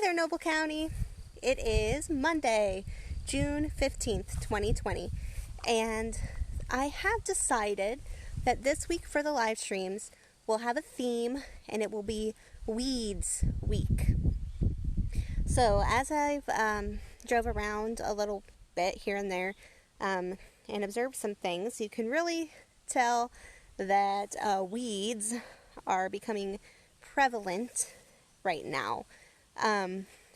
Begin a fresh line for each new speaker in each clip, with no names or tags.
there, Noble County. It is Monday, June 15th, 2020, and I have decided that this week for the live streams, we'll have a theme, and it will be Weeds Week. So as I've drove around a little bit here and there and observed some things, you can really tell that weeds are becoming prevalent right now.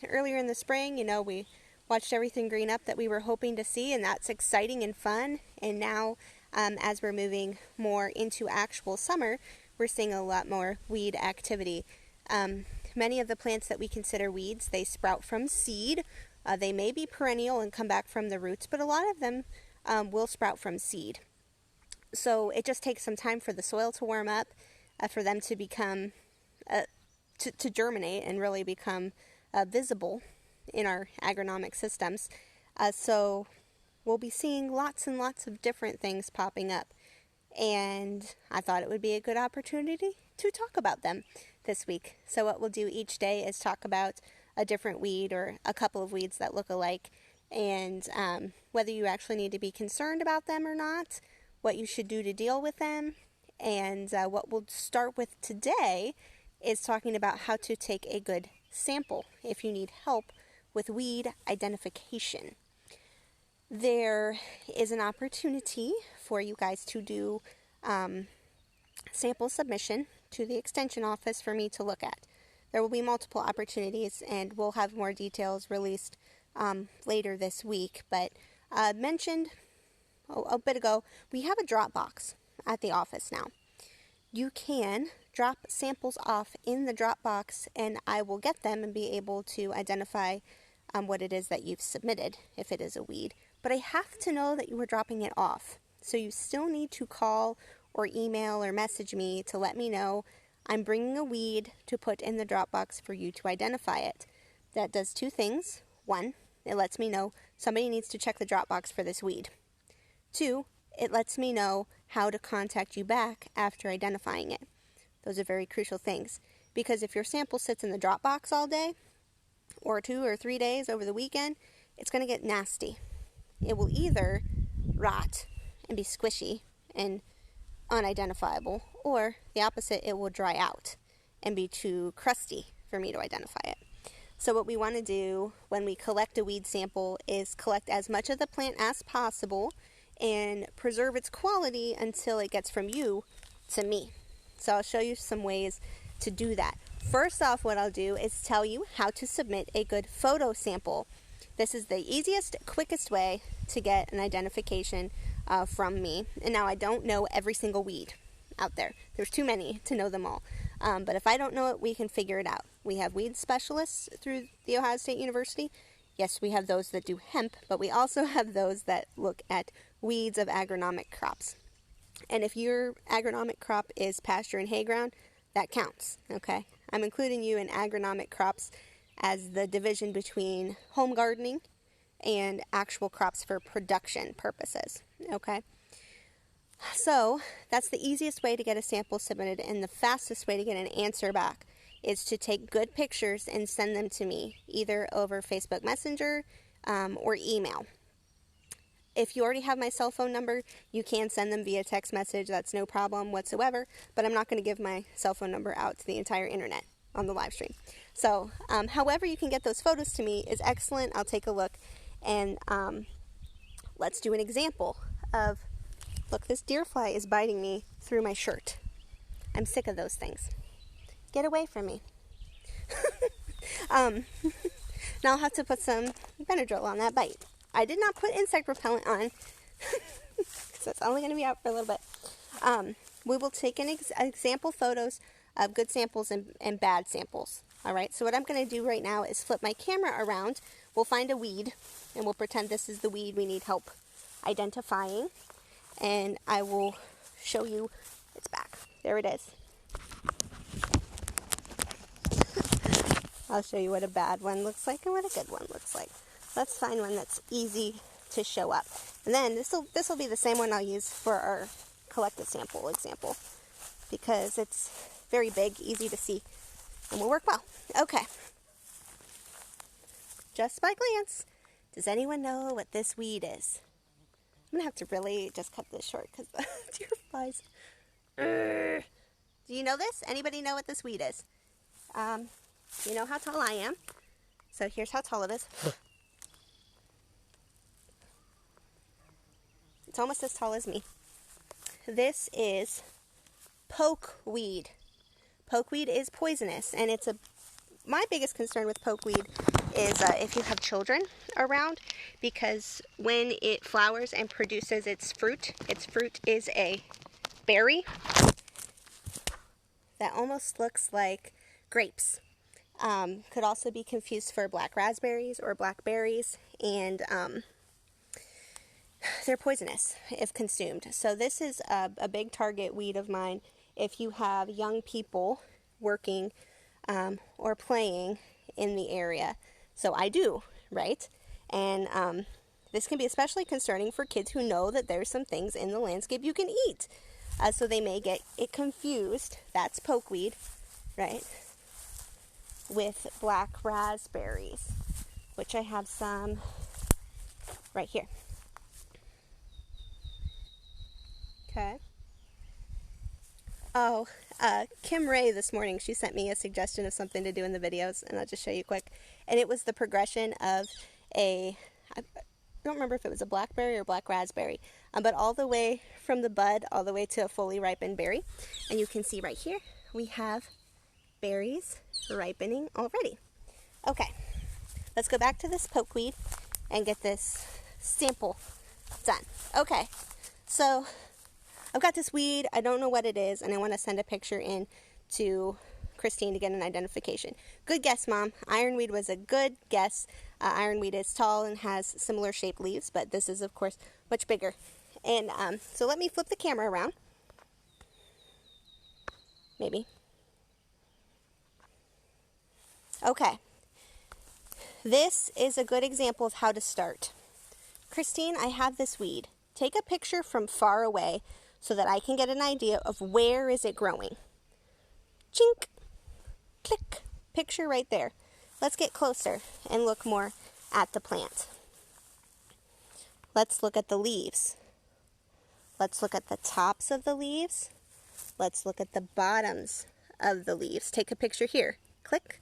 Earlier in the spring, we watched everything green up that we were hoping to see, and that's exciting and fun. And now, as we're moving more into actual summer, we're seeing a lot more weed activity. Many of the plants that we consider weeds, they sprout from seed. They may be perennial and come back from the roots, but a lot of them will sprout from seed. So it just takes some time for the soil to warm up, for them to become to germinate and really become visible in our agronomic systems. So we'll be seeing lots and lots of different things popping up. And I thought it would be a good opportunity to talk about them this week. So what we'll do each day is talk about a different weed or a couple of weeds that look alike, and whether you actually need to be concerned about them or not, what you should do to deal with them. And what we'll start with today is talking about how to take a good sample if you need help with weed identification. There is an opportunity for you guys to do sample submission to the extension office for me to look at. There will be multiple opportunities, and we'll have more details released later this week. But mentioned a bit ago, we have a drop box at the office now. You can drop samples off in the drop box, and I will get them and be able to identify what it is that you've submitted, if it is a weed. But I have to know that you were dropping it off. So you still need to call or email or message me to let me know I'm bringing a weed to put in the drop box for you to identify it. That does two things. One, it lets me know somebody needs to check the drop box for this weed. Two, it lets me know how to contact you back after identifying it. Those are very crucial things, because if your sample sits in the drop box all day, or 2 or 3 days over the weekend, it's going to get nasty. It will either rot and be squishy and unidentifiable, or the opposite, it will dry out and be too crusty for me to identify it. So what we want to do when we collect a weed sample is collect as much of the plant as possible and preserve its quality until it gets from you to me. So I'll show you some ways to do that. First off, what I'll do is tell you how to submit a good photo sample. This is the easiest, quickest way to get an identification from me. And now I don't know every single weed out there. There's too many to know them all. But if I don't know it, we can figure it out. We have weed specialists through the Ohio State University. Yes, we have those that do hemp, but we also have those that look at weeds of agronomic crops. And if your agronomic crop is pasture and hay ground, that counts, okay? I'm including you in agronomic crops as the division between home gardening and actual crops for production purposes, okay? So that's the easiest way to get a sample submitted, and the fastest way to get an answer back is to take good pictures and send them to me, either over Facebook Messenger or email. If you already have my cell phone number, you can send them via text message. That's no problem whatsoever, but I'm not going to give my cell phone number out to the entire internet on the live stream. So however you can get those photos to me is excellent. I'll take a look, and let's do an example of, look, this deer fly is biting me through my shirt. I'm sick of those things. Get away from me. Now I'll have to put some Benadryl on that bite. I did not put insect repellent on, so it's only going to be out for a little bit. We will take an example photos of good samples and bad samples. All right, so what I'm going to do right now is flip my camera around. We'll find a weed, and we'll pretend this is the weed we need help identifying. And I will show you its back. There it is. I'll show you what a bad one looks like and what a good one looks like. Let's find one that's easy to show up. And then this will be the same one I'll use for our collected sample example, because it's very big, easy to see, and will work well. Okay. just by glance, does anyone know what this weed is? I'm going to have to really just cut this short because the deer flies. Do you know this? Anybody know what this weed is? You know how tall I am. So here's how tall it is. It's almost as tall as me. This is pokeweed. Pokeweed is poisonous, and my biggest concern with pokeweed is if you have children around, because when it flowers and produces its fruit is a berry that almost looks like grapes. Could also be confused for black raspberries or blackberries, and they're poisonous if consumed. So this is a big target weed of mine if you have young people working or playing in the area. So I do, right? And this can be especially concerning for kids who know that there's some things in the landscape you can eat. So they may get it confused. That's pokeweed, right? With black raspberries, which I have some right here. Okay. Oh, Kim Ray this morning, she sent me a suggestion of something to do in the videos, and I'll just show you quick. And it was the progression of I don't remember if it was a blackberry or black raspberry, but all the way from the bud all the way to a fully ripened berry. And you can see right here, we have berries ripening already. Okay, let's go back to this pokeweed and get this sample done. Okay, so I've got this weed, I don't know what it is, and I want to send a picture in to Christine to get an identification. Good guess, Mom. Ironweed was a good guess. Ironweed is tall and has similar shaped leaves, but this is, of course, much bigger. And so let me flip the camera around. Maybe. Okay. This is a good example of how to start. Christine, I have this weed. Take a picture from far away so that I can get an idea of where is it growing. Chink, click, picture right there. Let's get closer and look more at the plant. Let's look at the leaves. Let's look at the tops of the leaves. Let's look at the bottoms of the leaves. Take a picture here. Click.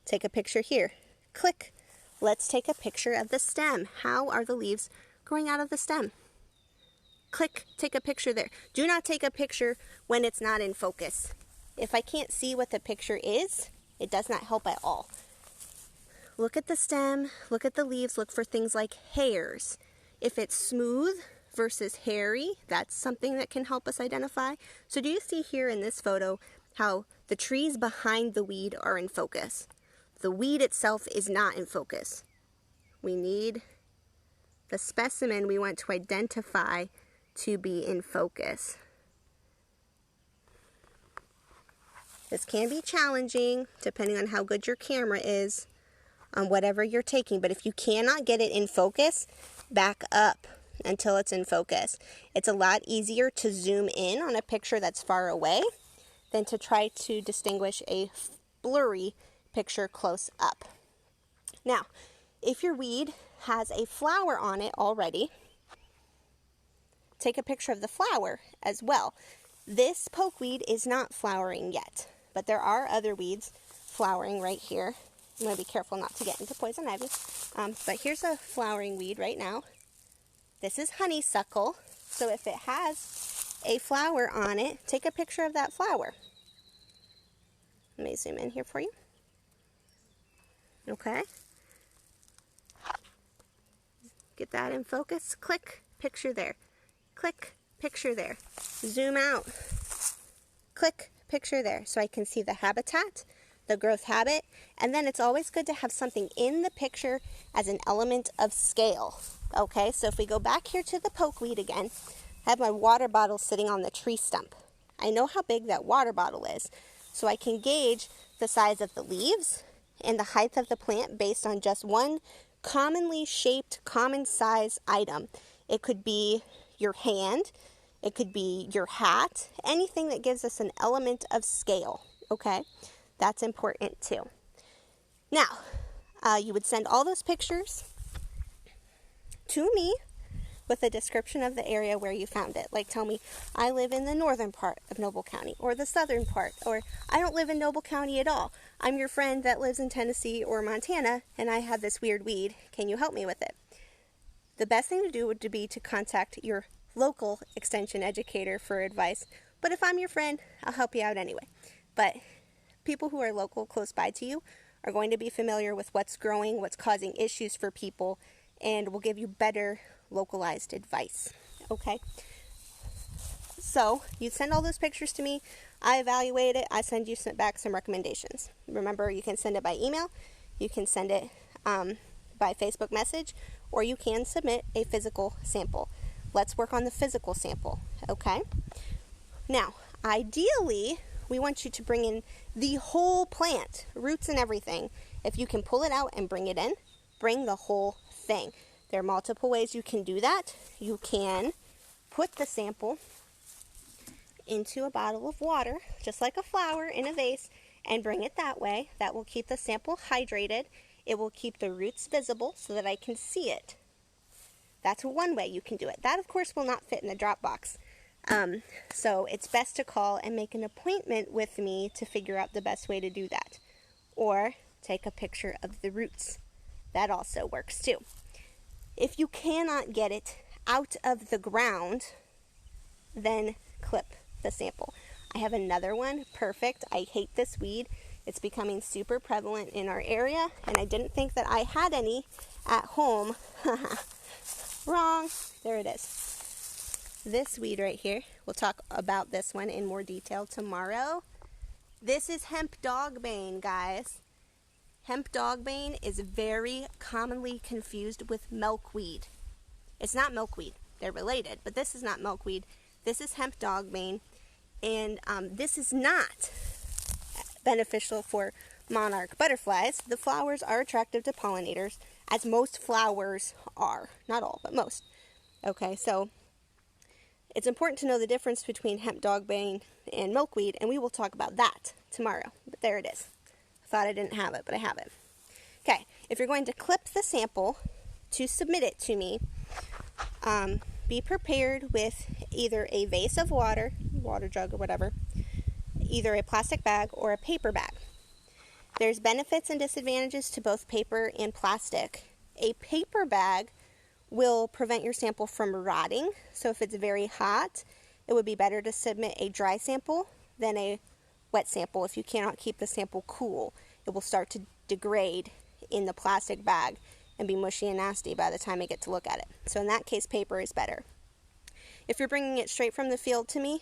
Take a picture here. Click. Let's take a picture of the stem. How are the leaves growing out of the stem? Click. Take a picture there. Do not take a picture when it's not in focus. If I can't see what the picture is, it does not help at all. Look at the stem. Look at the leaves. Look for things like hairs. If it's smooth versus hairy, that's something that can help us identify. So do you see here in this photo how the trees behind the weed are in focus? The weed itself is not in focus. We need the specimen we want to identify to be in focus. This can be challenging depending on how good your camera is on whatever you're taking, but if you cannot get it in focus, back up until it's in focus. It's a lot easier to zoom in on a picture that's far away than to try to distinguish a blurry picture close up. Now, if your weed has a flower on it already, take a picture of the flower as well. This pokeweed is not flowering yet, but there are other weeds flowering right here. I'm going to be careful not to get into poison ivy. But here's a flowering weed right now. This is honeysuckle. So if it has a flower on it, take a picture of that flower. Let me zoom in here for you. Okay. Get that in focus. Click, picture there. Click, picture there. Zoom out. Click, picture there. So I can see the habitat, the growth habit, and then it's always good to have something in the picture as an element of scale. Okay, so if we go back here to the pokeweed again, I have my water bottle sitting on the tree stump. I know how big that water bottle is, so I can gauge the size of the leaves and the height of the plant based on just one commonly shaped, common size item. It could be your hand, it could be your hat, anything that gives us an element of scale, okay? That's important too. Now, You would send all those pictures to me with a description of the area where you found it. Like, tell me, I live in the northern part of Noble County, or the southern part, or I don't live in Noble County at all. I'm your friend that lives in Tennessee or Montana, and I have this weird weed. Can you help me with it? The best thing to do would be to contact your local extension educator for advice. But if I'm your friend, I'll help you out anyway. But people who are local, close by to you, are going to be familiar with what's growing, what's causing issues for people, and will give you better localized advice. Okay? So, you send all those pictures to me, I evaluate it, I send you back some recommendations. Remember, you can send it by email, you can send it by Facebook message, or you can submit a physical sample. Let's work on the physical sample, okay? Now, ideally, we want you to bring in the whole plant, roots and everything. If you can pull it out and bring it in, bring the whole thing. There are multiple ways you can do that. You can put the sample into a bottle of water, just like a flower in a vase, and bring it that way. That will keep the sample hydrated. It will keep the roots visible so that I can see it. That's one way you can do it. That, of course, will not fit in the drop box. So it's best to call and make an appointment with me to figure out the best way to do that. Or take a picture of the roots. That also works too. If you cannot get it out of the ground, then clip the sample. I have another one, perfect. I hate this weed. It's becoming super prevalent in our area, and I didn't think that I had any at home. Wrong. There it is. This weed right here, we'll talk about this one in more detail tomorrow. This is hemp dogbane, guys. Hemp dogbane is very commonly confused with milkweed. It's not milkweed. They're related, but this is not milkweed. This is hemp dogbane, and this is not beneficial for monarch butterflies. The flowers are attractive to pollinators, as most flowers are. Not all, but most. Okay, so it's important to know the difference between hemp dogbane and milkweed, and we will talk about that tomorrow. But there it is. I thought I didn't have it, but I have it. Okay, if you're going to clip the sample to submit it to me, be prepared with either a vase of water jug or whatever, either a plastic bag or a paper bag. There's benefits and disadvantages to both paper and plastic. A paper bag will prevent your sample from rotting, so if it's very hot, it would be better to submit a dry sample than a wet sample. If you cannot keep the sample cool, it will start to degrade in the plastic bag and be mushy and nasty by the time I get to look at it. So in that case, paper is better. If you're bringing it straight from the field to me,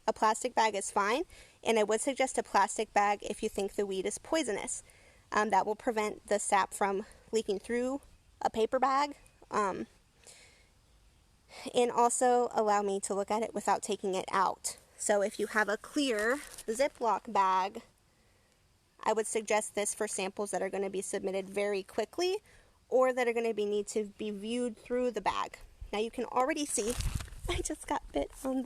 a plastic bag is fine, and I would suggest a plastic bag if you think the weed is poisonous. That will prevent the sap from leaking through a paper bag, and also allow me to look at it without taking it out. So if you have a clear Ziploc bag, I would suggest this for samples that are going to be submitted very quickly, or that are going to need to be viewed through the bag. Now you can already see I just got bit on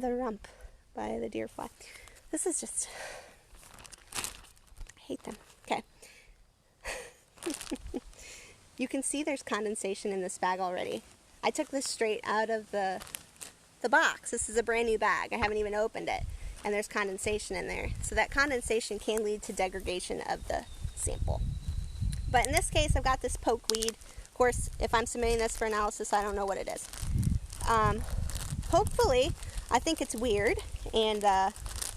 the rump by the deer fly. This is just, I hate them. Okay. You can see there's condensation in this bag already. I took this straight out of the box. This is a brand new bag. I haven't even opened it. And there's condensation in there. So that condensation can lead to degradation of the sample. But in this case, I've got this pokeweed. Of course, if I'm submitting this for analysis, I don't know what it is. Hopefully, I think it's weird, and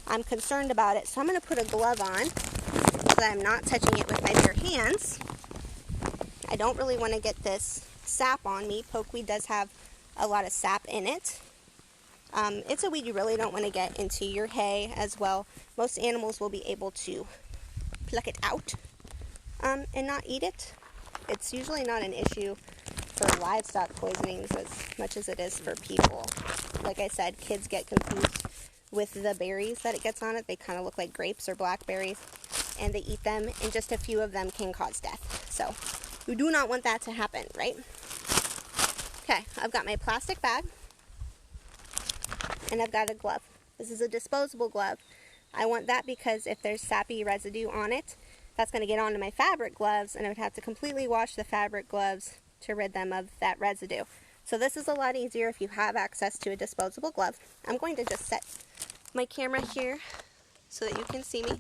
I'm concerned about it. So I'm going to put a glove on so that I'm not touching it with my bare hands. I don't really want to get this sap on me. Pokeweed does have a lot of sap in it. It's a weed you really don't want to get into your hay as well. Most animals will be able to pluck it out and not eat it. It's usually not an issue for livestock poisonings as much as it is for people. Like I said, kids get confused with the berries that it gets on it. They kind of look like grapes or blackberries, and they eat them, and just a few of them can cause death. So we do not want that to happen, right? Okay, I've got my plastic bag, and I've got a glove. This is a disposable glove. I want that because if there's sappy residue on it, that's going to get onto my fabric gloves, and I would have to completely wash the fabric gloves to rid them of that residue. So this is a lot easier if you have access to a disposable glove. I'm going to just set my camera here so that you can see me.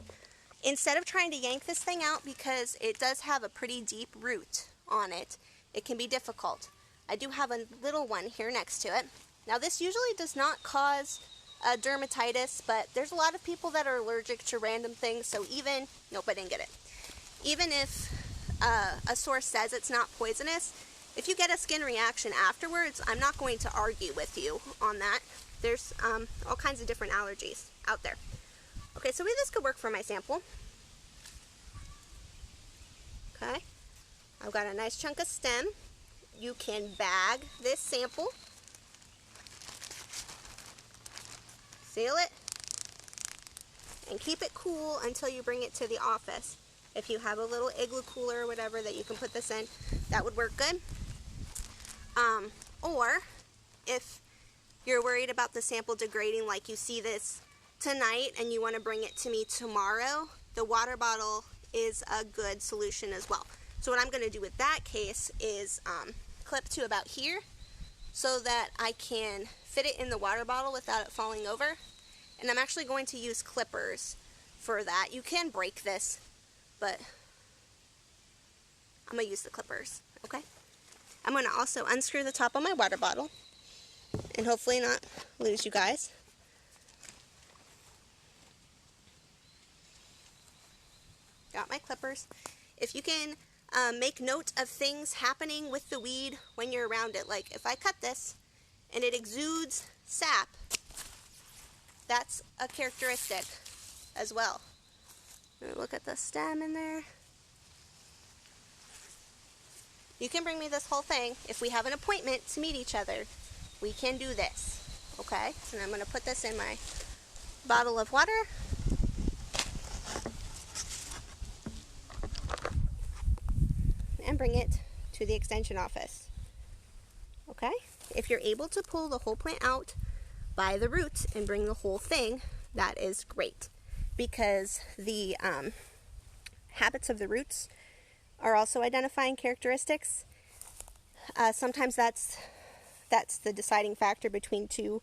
Instead of trying to yank this thing out, because it does have a pretty deep root on it, it can be difficult. I do have a little one here next to it. Now this usually does not cause dermatitis, but there's a lot of people that are allergic to random things, so even, nope, I didn't get it. Even if a source says it's not poisonous, if you get a skin reaction afterwards, I'm not going to argue with you on that. There's all kinds of different allergies out there. Okay, so maybe this could work for my sample. Okay, I've got a nice chunk of stem. You can bag this sample, seal it, and keep it cool until you bring it to the office. If you have a little igloo cooler or whatever that you can put this in, that would work good. Or if you're worried about the sample degrading, like you see this tonight and you want to bring it to me tomorrow, the water bottle is a good solution as well. So what I'm going to do with that case is clip to about here so that I can fit it in the water bottle without it falling over. And I'm actually going to use clippers for that. You can break this, but I'm going to use the clippers, okay? I'm going to also unscrew the top of my water bottle and hopefully not lose you guys. Got my clippers. If you can make note of things happening with the weed when you're around it, like if I cut this and it exudes sap, that's a characteristic as well. Look at the stem in there. You can bring me this whole thing. If we have an appointment to meet each other, we can do this, okay? And I'm going to put this in my bottle of water. And bring it to the extension office, okay? If you're able to pull the whole plant out by the roots and bring the whole thing, that is great, because the habits of the roots are also identifying characteristics. Sometimes that's the deciding factor between two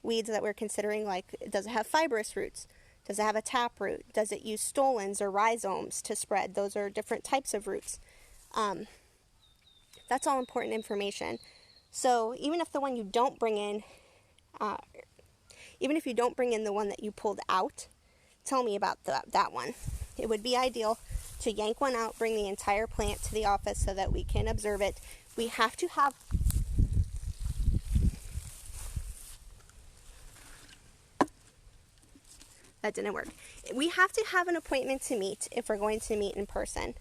weeds that we're considering, like, does it have fibrous roots? Does it have a taproot? Does it use stolons or rhizomes to spread? Those are different types of roots. That's all important information. So even if the one you don't bring in, even if you don't bring in the one that you pulled out, tell me about that one. It would be ideal to yank one out, bring the entire plant to the office so that we can observe it. We have to have... That didn't work. We have to have an appointment to meet if we're going to meet in person.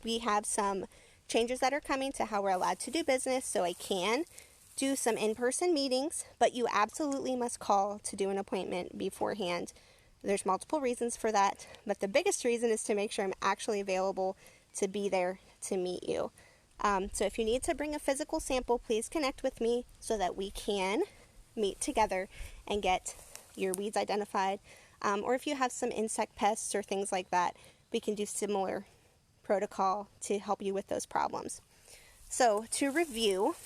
We have some changes that are coming to how we're allowed to do business, so I can do some in-person meetings, but you absolutely must call to do an appointment beforehand. There's multiple reasons for that, but the biggest reason is to make sure I'm actually available to be there to meet you. So if you need to bring a physical sample, please connect with me so that we can meet together and get your weeds identified. Or if you have some insect pests or things like that, we can do similar protocol to help you with those problems. So to review,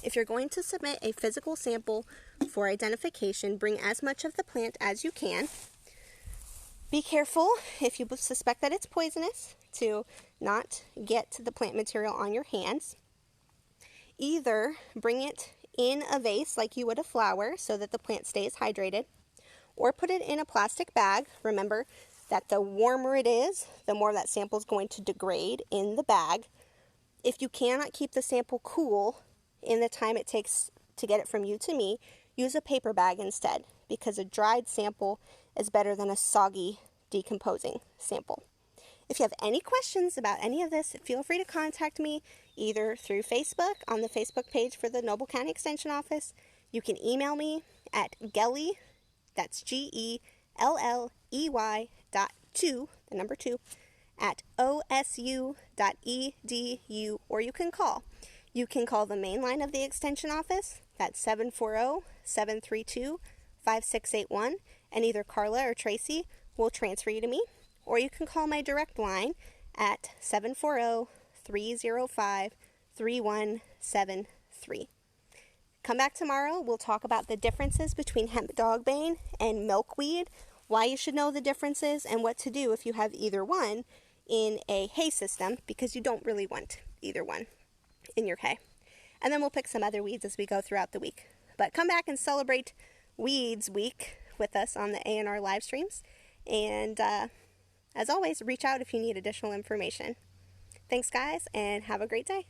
if you're going to submit a physical sample for identification, bring as much of the plant as you can. Be careful if you suspect that it's poisonous to not get the plant material on your hands. Either bring it in a vase like you would a flower so that the plant stays hydrated, or put it in a plastic bag. Remember that the warmer it is, the more that sample is going to degrade in the bag. If you cannot keep the sample cool in the time it takes to get it from you to me, use a paper bag instead, because a dried sample is better than a soggy, decomposing sample. If you have any questions about any of this, feel free to contact me either through Facebook on the Facebook page for the Noble County Extension Office. You can email me at Gelley, that's Gelley, .2, the number 2, at osu.edu, or you can call. You can call the main line of the Extension Office, that's 740-732-5681, and either Carla or Tracy will transfer you to me. or you can call my direct line at 740-305-3173. Come back tomorrow. We'll talk about the differences between hemp dogbane and milkweed, why you should know the differences, and what to do if you have either one in a hay system, because you don't really want either one in your hay. And then we'll pick some other weeds as we go throughout the week. But come back and celebrate Weeds Week with us on the ANR live streams. And as always, reach out if you need additional information. Thanks, guys, and have a great day.